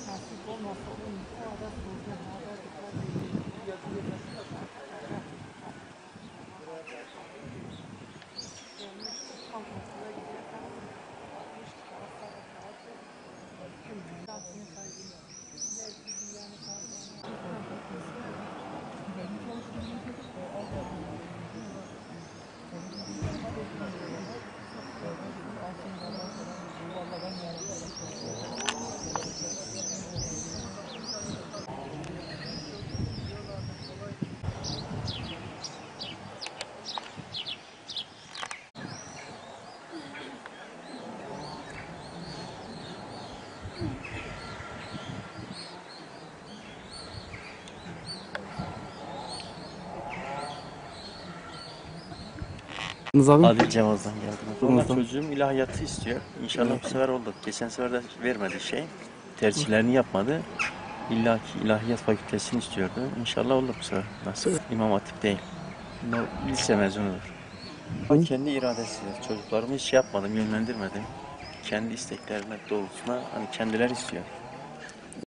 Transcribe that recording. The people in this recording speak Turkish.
Nasip olmasa o ara soracağım. Tam okula giderken bakmıştık şansını kaybediyor. Belki bir yani Adil Cevaz'dan geldim. Valla çocuğum ilahiyatı istiyor. İnşallah bu sefer oldu. Geçen sefer de vermedi şey. Tercihlerini yapmadı. İllaki ilahiyat fakültesini istiyordu. İnşallah olur bu sefer. Nasıl? İmam Hatip değil. Lise mezunudur. Kendi iradesidir. Çocuklarımı hiç yapmadım, yönlendirmedim. Kendi isteklerine doğrultusunda hani kendileri istiyor.